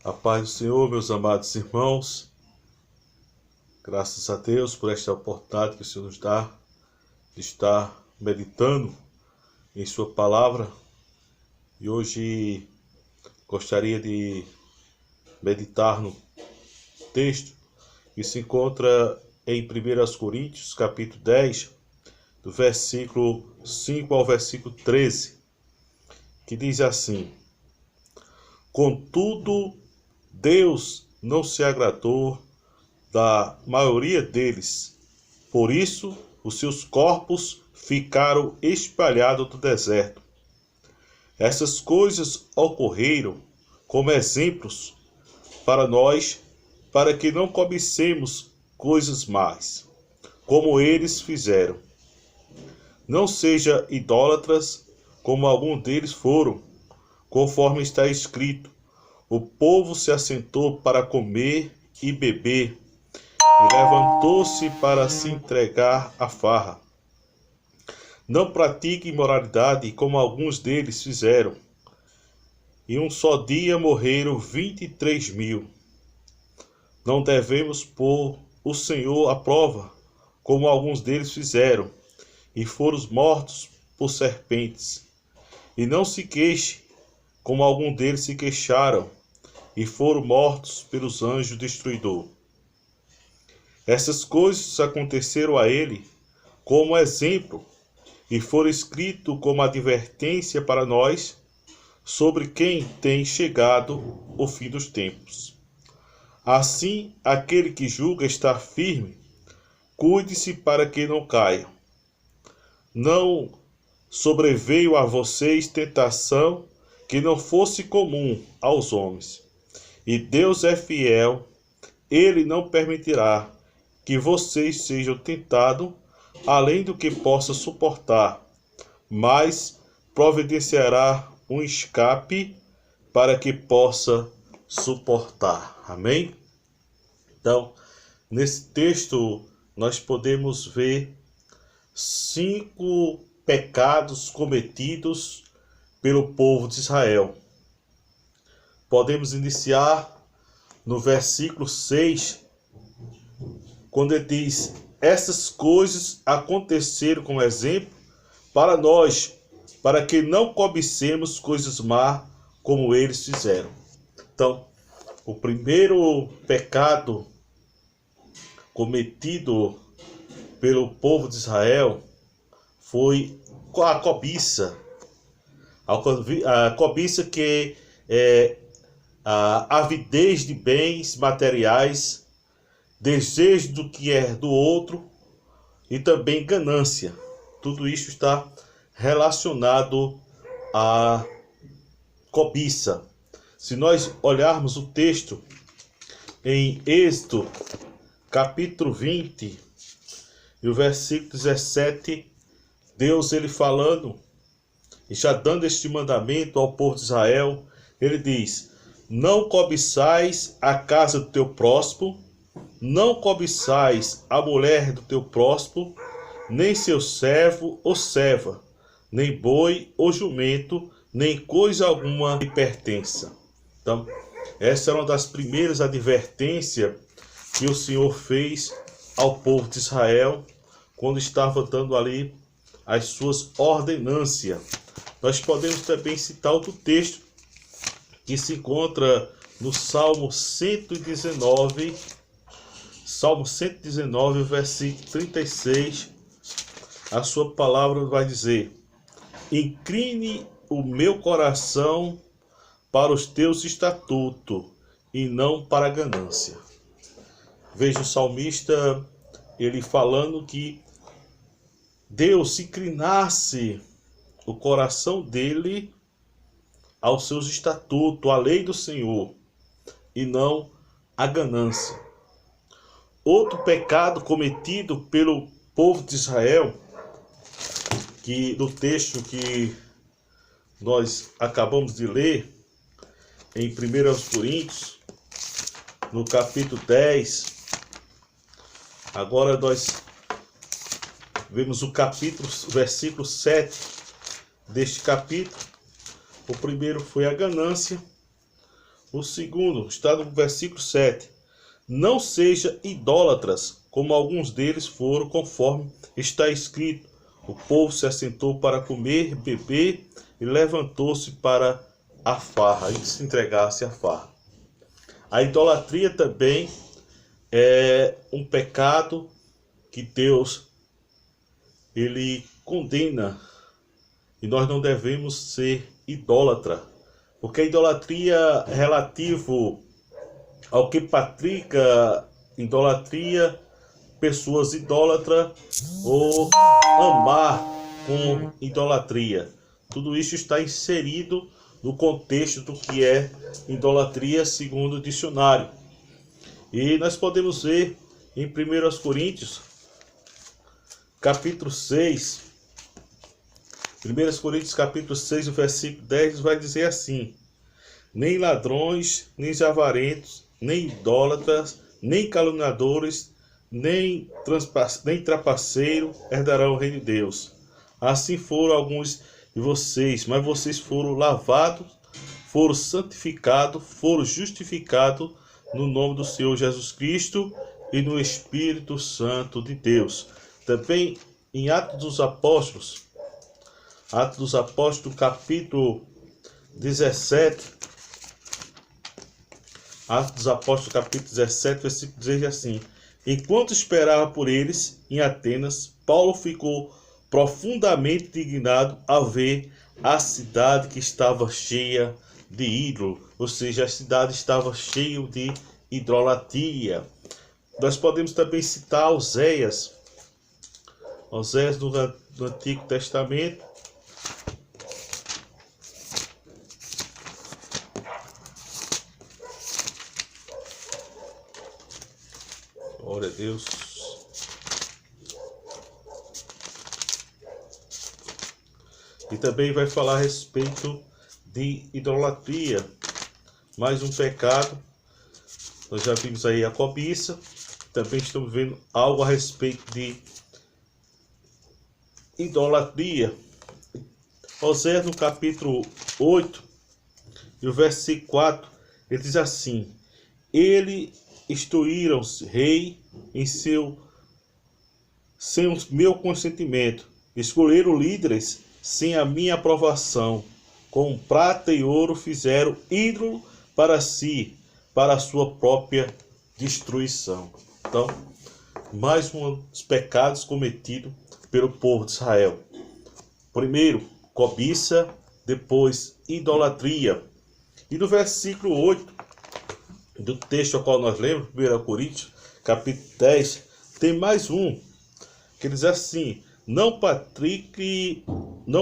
A paz do Senhor, meus amados irmãos, graças a Deus por esta oportunidade que o Senhor nos dá de estar meditando em Sua palavra. E hoje gostaria de meditar no texto que se encontra em 1 Coríntios, capítulo 10, do versículo 5 ao versículo 13, que diz assim: Contudo, Deus não se agradou da maioria deles, por isso os seus corpos ficaram espalhados no deserto. Essas coisas ocorreram como exemplos para nós, para que não cobicemos coisas más, como eles fizeram. Não seja idólatras, como alguns deles foram, conforme está escrito: o povo se assentou para comer e beber, e levantou-se para se entregar à farra. Não pratique imoralidade, como alguns deles fizeram. Em um só dia morreram 23.000. Não devemos pôr o Senhor à prova, como alguns deles fizeram, e foram mortos por serpentes. E não se queixe, como alguns deles se queixaram, e foram mortos pelos anjos destruidores. Essas coisas aconteceram a ele como exemplo, e foram escritos como advertência para nós, sobre quem tem chegado o fim dos tempos. Assim, aquele que julga estar firme, cuide-se para que não caia. Não sobreveio a vocês tentação que não fosse comum aos homens. E Deus é fiel, Ele não permitirá que vocês sejam tentados além do que possa suportar, mas providenciará um escape para que possa suportar. Amém? Então, nesse texto nós podemos ver 5 pecados cometidos pelo povo de Israel. Podemos iniciar no versículo 6, quando ele diz: essas coisas aconteceram como exemplo para nós, para que não cobicemos coisas más como eles fizeram. Então, o primeiro pecado cometido pelo povo de Israel foi a cobiça. A cobiça que é a avidez de bens materiais, desejo do que é do outro e também ganância. Tudo isso está relacionado à cobiça. Se nós olharmos o texto em Êxodo, capítulo 20, e o versículo 17, Deus ele falando e já dando este mandamento ao povo de Israel, ele diz: não cobiçais a casa do teu próximo, não cobiçais a mulher do teu próximo, nem seu servo ou serva, nem boi ou jumento, nem coisa alguma lhe pertença. Então, essa era uma das primeiras advertências que o Senhor fez ao povo de Israel, quando estava dando ali as suas ordenâncias. Nós podemos também citar outro texto que se encontra no Salmo 119, versículo 36, a sua palavra vai dizer: incline o meu coração para os teus estatutos e não para a ganância. Veja o salmista, ele falando que Deus se inclinasse o coração dele aos seus estatutos, à lei do Senhor, e não a ganância. Outro pecado cometido pelo povo de Israel, que no texto que nós acabamos de ler, em 1 Coríntios, no capítulo 10, agora nós vemos o versículo 7 deste capítulo. O primeiro foi a ganância, O segundo está no versículo 7. Não seja idólatras, como alguns deles foram, conforme está escrito. O povo se assentou para comer, beber e levantou-se para a farra, e se entregasse à farra. A idolatria também é um pecado que Deus ele condena, e nós não devemos ser idólatra, porque a idolatria é relativo ao que pratica idolatria, pessoas idólatras ou amar com idolatria. Tudo isso está inserido no contexto do que é idolatria segundo o dicionário. E nós podemos ver em 1 Coríntios, capítulo 6, 1 Coríntios capítulo 6, o versículo 10, vai dizer assim: nem ladrões, nem avarentos, nem idólatras, nem caluniadores, nem trapaceiro herdarão o reino de Deus. Assim foram alguns de vocês, mas vocês foram lavados, foram santificados, foram justificados no nome do Senhor Jesus Cristo e no Espírito Santo de Deus. Também em Atos dos Apóstolos, capítulo 17, Atos dos Apóstolos, capítulo 17, versículo 16, assim: enquanto esperava por eles em Atenas, Paulo ficou profundamente indignado ao ver a cidade que estava cheia de ídolo, ou seja, a cidade estava cheia de idolatria. Nós podemos também citar Oséias do Antigo Testamento, glória a Deus. E também vai falar a respeito de idolatria, mais um pecado. Nós já vimos aí a cobiça, também estamos vendo algo a respeito de idolatria. Oséias no capítulo 8 e o versículo 4, ele diz assim: ele instruíram-se rei sem o meu consentimento, escolheram líderes sem a minha aprovação, com prata e ouro fizeram ídolo para si, para a sua própria destruição. Então, mais um dos pecados cometidos pelo povo de Israel. Primeiro, cobiça, depois idolatria. E no versículo 8 do texto ao qual nós lemos, 1 Coríntios, capítulo 10, tem mais um, que diz assim: não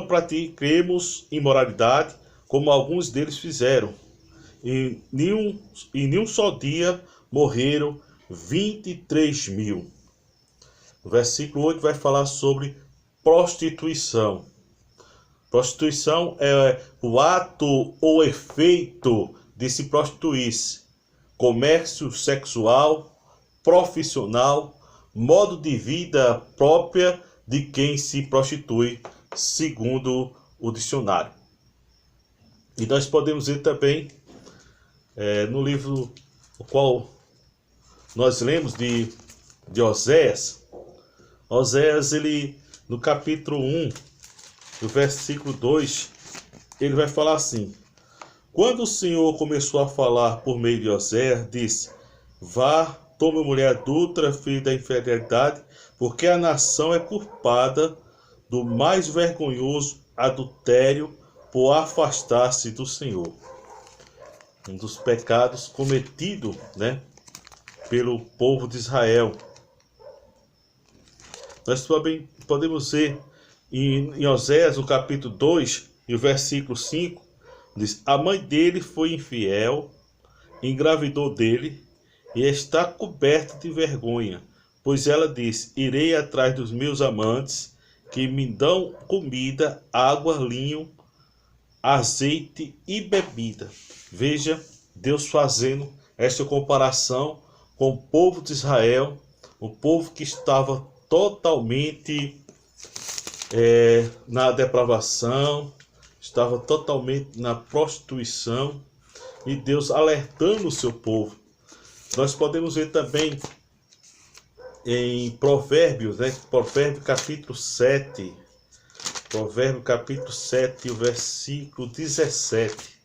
pratiquemos imoralidade, como alguns deles fizeram. Em nenhum só dia morreram 23.000. O versículo 8 vai falar sobre prostituição. Prostituição é o ato ou efeito de se prostituir-se. Comércio sexual, profissional, modo de vida própria de quem se prostitui, segundo o dicionário. E nós podemos ver também no livro o qual nós lemos de Oséias. Oséias, ele, no capítulo 1, no versículo 2, ele vai falar assim: quando o Senhor começou a falar por meio de Oséias, disse: vá, tome mulher adulta, filha da infidelidade, porque a nação é culpada do mais vergonhoso adultério por afastar-se do Senhor. Um dos pecados cometidos, pelo povo de Israel. Nós também podemos ver em Oséias, no capítulo 2, e o versículo 5, diz: a mãe dele foi infiel, engravidou dele, e está coberta de vergonha, pois ela disse: irei atrás dos meus amantes, que me dão comida, água, linho, azeite e bebida. Veja Deus fazendo esta comparação com o povo de Israel, o povo que estava totalmente na depravação, estava totalmente na prostituição, e Deus alertando o seu povo. Nós podemos ver também em Provérbios, né? Provérbio capítulo 7. Provérbio capítulo 7, o versículo 17.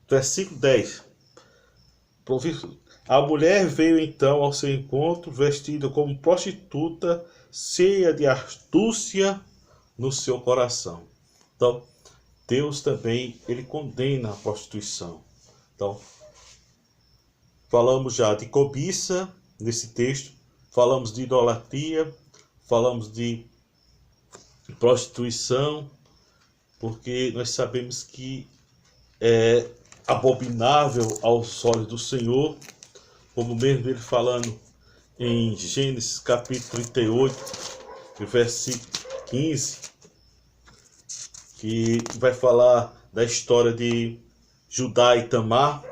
Versículo 10. A mulher veio então ao seu encontro, vestida como prostituta, cheia de astúcia no seu coração. Então, Deus também, ele condena a prostituição. Então, falamos já de cobiça nesse texto, falamos de idolatria, falamos de prostituição, porque nós sabemos que é abominável aos olhos do Senhor, como mesmo ele falando em Gênesis capítulo 38, versículo 15, que vai falar da história de Judá e Tamar.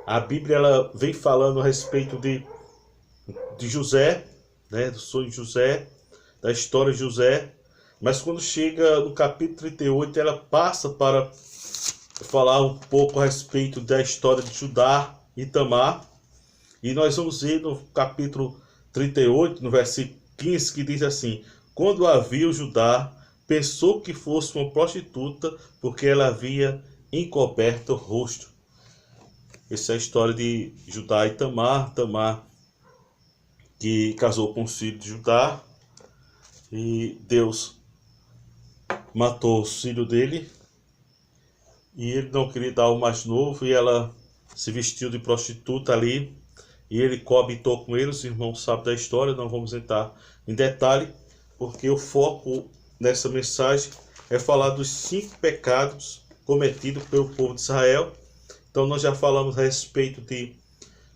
A Bíblia ela vem falando a respeito de José, né, do sonho de José, da história de José, mas quando chega no capítulo 38, ela passa para falar um pouco a respeito da história de Judá e Tamar, e nós vamos ver no capítulo 38, no versículo 15, que diz assim: quando a viu, Judá pensou que fosse uma prostituta, porque ela havia encoberto o rosto. Essa é a história de Judá e Tamar. Tamar, que casou com o filho de Judá, e Deus matou o filho dele, e ele não queria dar o mais novo, e ela se vestiu de prostituta ali, e ele coabitou com ele. Os irmãos sabem da história, não vamos entrar em detalhe, porque o foco nessa mensagem é falar dos 5 pecados cometidos pelo povo de Israel. Então nós já falamos a respeito de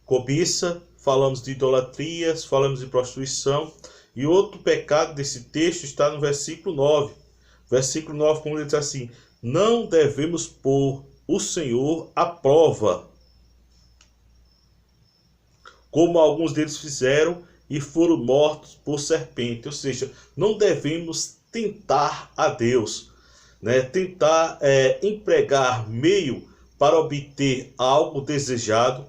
cobiça, falamos de idolatrias, falamos de prostituição, e outro pecado desse texto está no versículo 9. Versículo 9, como ele diz assim: não devemos pôr o Senhor à prova, como alguns deles fizeram e foram mortos por serpente. Ou seja, não devemos tentar a Deus, né? Tentar empregar meio para obter algo desejado,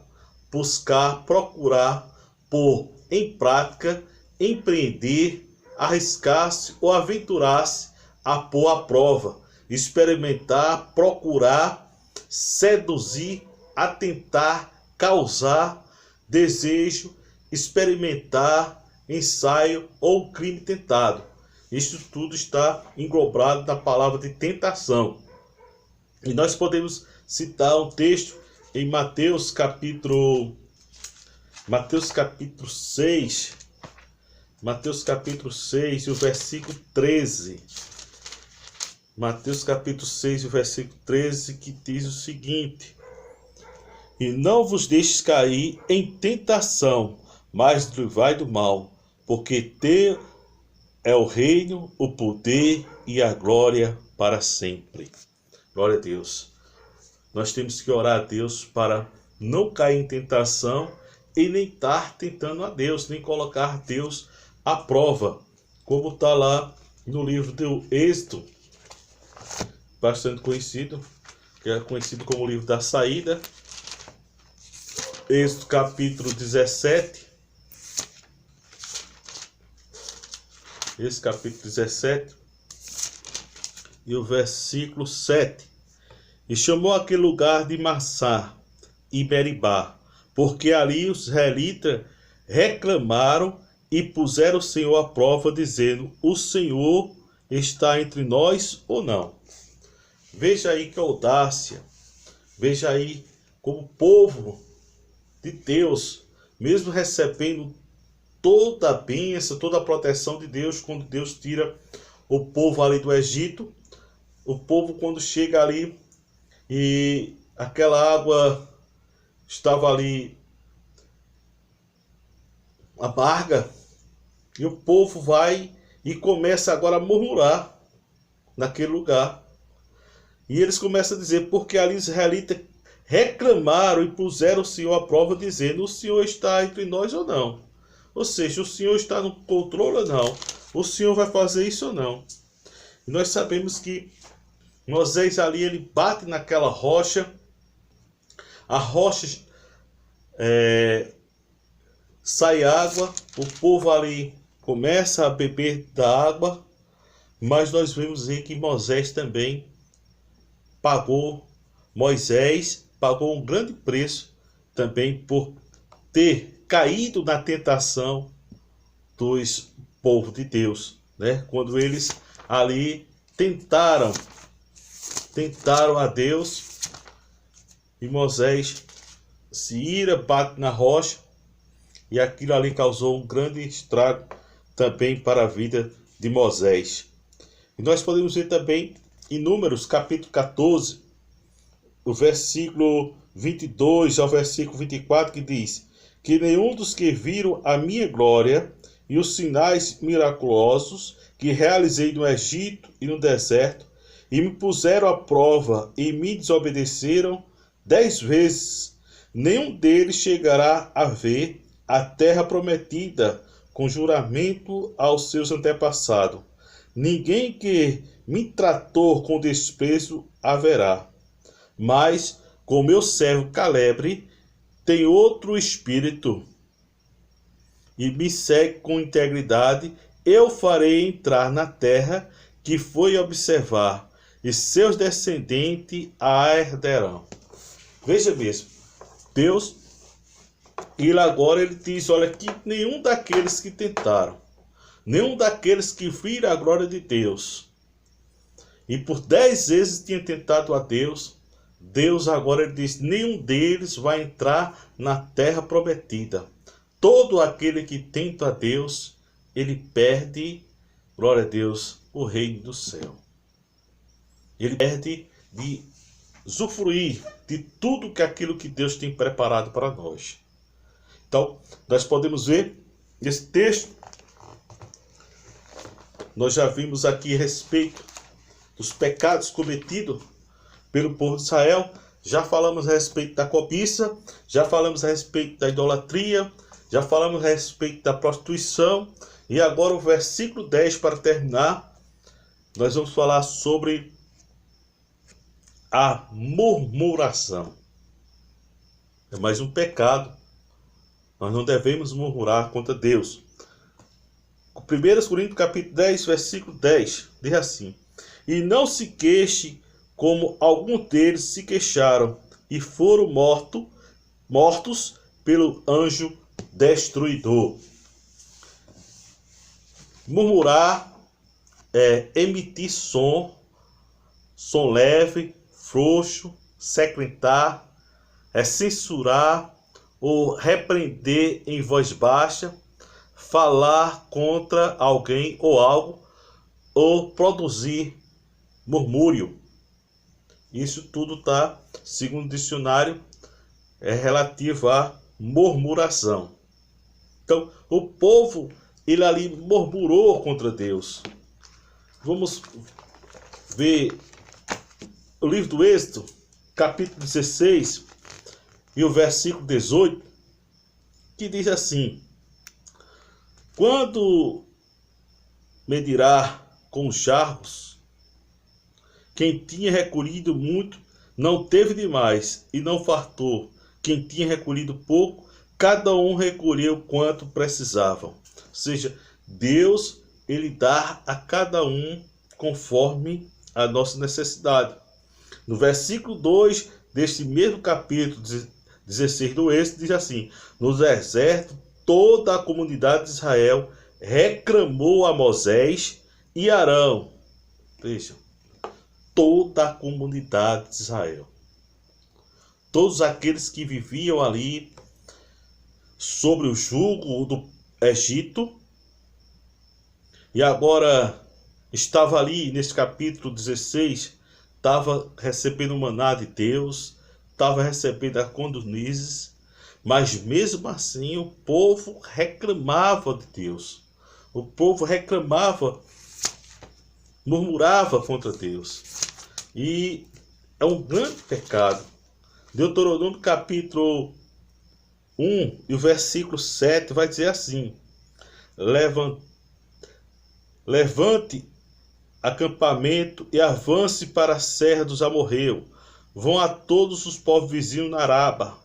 buscar, procurar, pôr em prática, empreender, arriscar-se ou aventurar-se a pôr à prova, experimentar, procurar, seduzir, atentar, causar desejo, experimentar, ensaio ou crime tentado. Isso tudo está englobado na palavra de tentação. E nós podemos citar um texto em Mateus capítulo 6. Mateus capítulo 6 e o versículo 13. Mateus capítulo 6 e o versículo 13, que diz o seguinte: e não vos deixes cair em tentação, mas livrai do mal, porque teu é o reino, o poder e a glória para sempre. Glória a Deus. Nós temos que orar a Deus para não cair em tentação e nem estar tentando a Deus, nem colocar Deus à prova, como está lá no livro do Êxodo, bastante conhecido, que é conhecido como o livro da saída. Êxodo capítulo 17. Esse capítulo 17 e o versículo 7. E chamou aquele lugar de Massá e Meribá, porque ali os israelitas reclamaram e puseram o Senhor à prova, dizendo: o Senhor está entre nós ou não? Veja aí que audácia. Veja aí como o povo de Deus, mesmo recebendo toda a bênção, toda a proteção de Deus, quando Deus tira o povo ali do Egito, o povo quando chega ali e aquela água estava ali amarga, e o povo vai e começa agora a murmurar naquele lugar. E eles começam a dizer: porque ali os israelitas reclamaram e puseram o Senhor à prova, dizendo: o Senhor está entre nós ou não? Ou seja, o Senhor está no controle ou não? O Senhor vai fazer isso ou não? E nós sabemos que Moisés ali, ele bate naquela rocha, a rocha sai água, o povo ali começa a beber da água, mas nós vemos aí que Moisés pagou um grande preço também por ter caído na tentação dos povos de Deus, né? Quando eles ali tentaram a Deus, e Moisés se ira, bate na rocha, e aquilo ali causou um grande estrago também para a vida de Moisés. E nós podemos ver também em Números capítulo 14, o versículo 22 ao versículo 24, que diz: que nenhum dos que viram a minha glória e os sinais miraculosos que realizei no Egito e no deserto, e me puseram à prova e me desobedeceram 10 vezes, nenhum deles chegará a ver a terra prometida com juramento aos seus antepassados. Ninguém que me tratou com desprezo haverá. Mas com meu servo Calebre tem outro espírito e me segue com integridade. Eu farei entrar na terra que foi observar, e seus descendentes a herdarão. Veja mesmo, Deus, ele diz, olha, que nenhum daqueles que tentaram, nenhum daqueles que viram a glória de Deus, e por 10 vezes tinha tentado a Deus, Deus agora ele diz, nenhum deles vai entrar na terra prometida. Todo aquele que tenta a Deus, ele perde, glória a Deus, o reino do céu. Ele perde de usufruir de tudo aquilo que Deus tem preparado para nós. Então, nós podemos ver nesse texto, nós já vimos aqui a respeito dos pecados cometidos pelo povo de Israel, já falamos a respeito da cobiça, já falamos a respeito da idolatria, já falamos a respeito da prostituição, e agora o versículo 10, para terminar, nós vamos falar sobre a murmuração. É mais um pecado. Nós não devemos murmurar contra Deus. 1 Coríntios capítulo 10, versículo 10, diz assim: e não se queixe como alguns deles se queixaram e foram mortos pelo anjo destruidor. Murmurar é emitir som leve, frouxo, secretar, é censurar ou repreender em voz baixa, falar contra alguém ou algo, ou produzir murmúrio. Isso tudo está, segundo o dicionário, é relativo à murmuração. Então, o povo, ele ali murmurou contra Deus. Vamos ver o livro do Êxodo, capítulo 16, e o versículo 18, que diz assim: quando medirá com os jarros, quem tinha recolhido muito não teve demais, e não fartou. Quem tinha recolhido pouco, cada um recolheu quanto precisavam. Ou seja, Deus, ele dá a cada um conforme a nossa necessidade. No versículo 2 deste mesmo capítulo 16 do Êxodo, diz assim: no deserto, toda a comunidade de Israel reclamou a Moisés e Arão. Vejam, toda a comunidade de Israel, todos aqueles que viviam ali sobre o jugo do Egito, e agora estava ali nesse capítulo 16, estava recebendo o maná de Deus, estava recebendo as codornizes, mas mesmo assim o povo reclamava de Deus. O povo reclamava, murmurava contra Deus. E é um grande pecado. Deuteronômio capítulo 1 e o versículo 7 vai dizer assim: levante acampamento e avance para a serra dos amorreus, Vão a todos os povos vizinhos na Araba,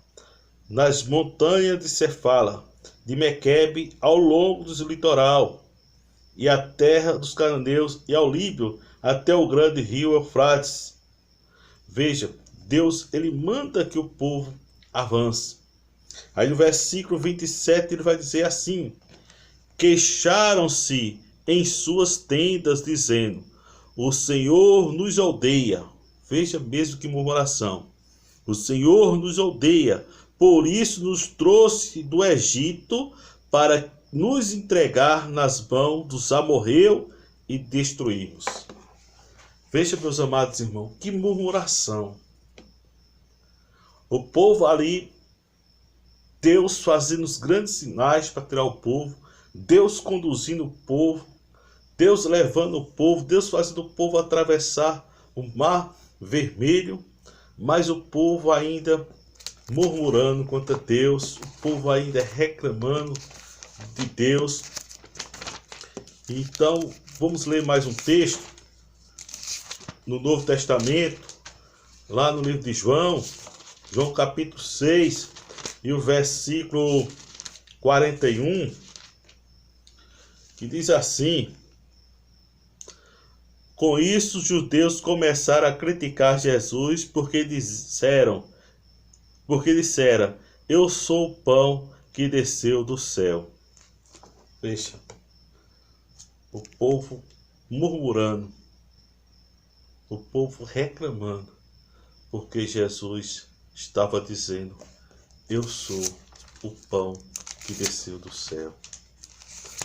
nas montanhas de Cefala, de Mequebe ao longo do litoral, e a terra dos cananeus, e ao Líbio, até o grande rio Eufrates. Veja, Deus, ele manda que o povo avance. Aí no versículo 27 ele vai dizer assim: queixaram-se em suas tendas, dizendo: o Senhor nos odeia. Veja mesmo que murmuração. O Senhor nos odeia, por isso nos trouxe do Egito para nos entregar nas mãos dos amorreus e destruirmos. Veja, meus amados irmãos, que murmuração. O povo ali, Deus fazendo os grandes sinais para tirar o povo, Deus conduzindo o povo, Deus levando o povo, Deus fazendo o povo atravessar o mar vermelho, mas o povo ainda murmurando contra Deus, o povo ainda reclamando de Deus. Então, vamos ler mais um texto no Novo Testamento, lá no livro de João, João capítulo 6 e o versículo 41, que diz assim: com isso os judeus começaram a criticar Jesus porque dissera: eu sou o pão que desceu do céu. Veja, o povo murmurando, o povo reclamando, porque Jesus estava dizendo: eu sou o pão que desceu do céu.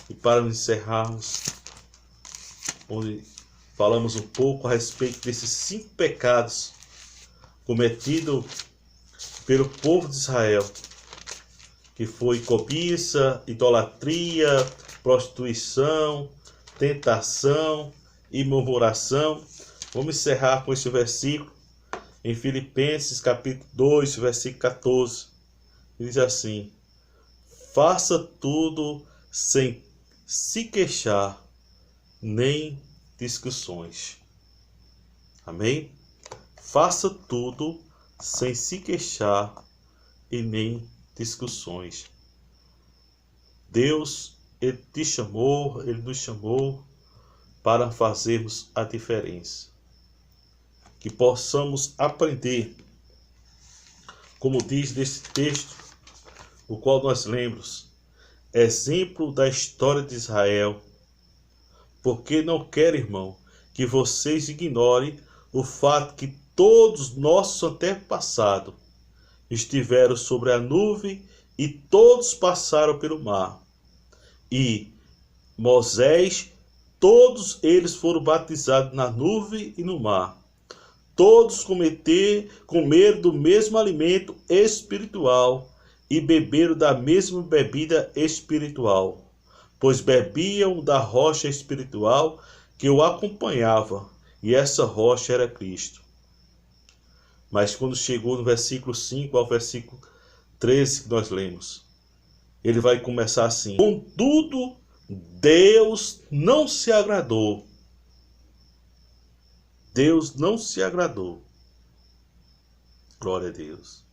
E para encerrarmos, onde falamos um pouco a respeito desses 5 pecados cometidos pelo povo de Israel, que foi cobiça, idolatria, prostituição, tentação e murmuração. Vamos encerrar com este versículo em Filipenses capítulo 2, versículo 14. Diz assim: faça tudo sem se queixar, nem discussões. Amém? Faça tudo sem se queixar e nem discussões. Deus, ele te chamou, ele nos chamou para fazermos a diferença. Que possamos aprender, como diz nesse texto, o qual nós lemos, exemplo da história de Israel, porque não quero, irmão, que vocês ignorem o fato que todos nossos antepassados estiveram sobre a nuvem e todos passaram pelo mar. E Moisés, todos eles foram batizados na nuvem e no mar. Todos comeram do mesmo alimento espiritual e beberam da mesma bebida espiritual, pois bebiam da rocha espiritual que o acompanhava, e essa rocha era Cristo. Mas quando chegou no versículo 5 ao versículo 13 que nós lemos, ele vai começar assim: contudo, Deus não se agradou. Deus não se agradou, glória a Deus,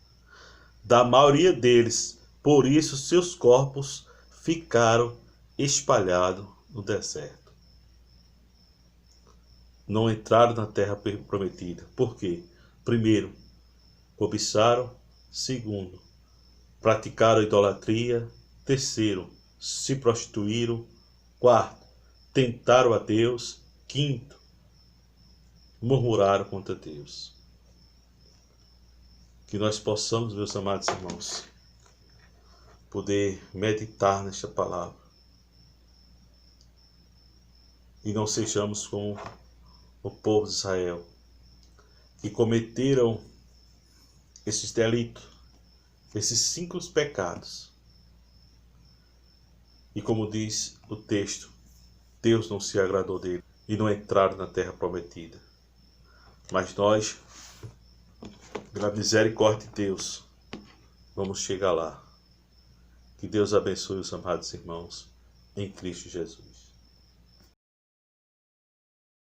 da maioria deles, por isso seus corpos ficaram espalhados no deserto. Não entraram na terra prometida. Por quê? Primeiro, cobiçaram. Segundo, praticaram idolatria. Terceiro, se prostituíram. Quarto, tentaram a Deus. Quinto, murmuraram contra Deus. Que nós possamos, meus amados irmãos, poder meditar nesta palavra e não sejamos como o povo de Israel, que cometeram esses delitos, esses 5 pecados. E como diz o texto, Deus não se agradou dele e não entraram na terra prometida. Mas nós, pela misericórdia de Deus, vamos chegar lá. Que Deus abençoe os amados irmãos em Cristo Jesus.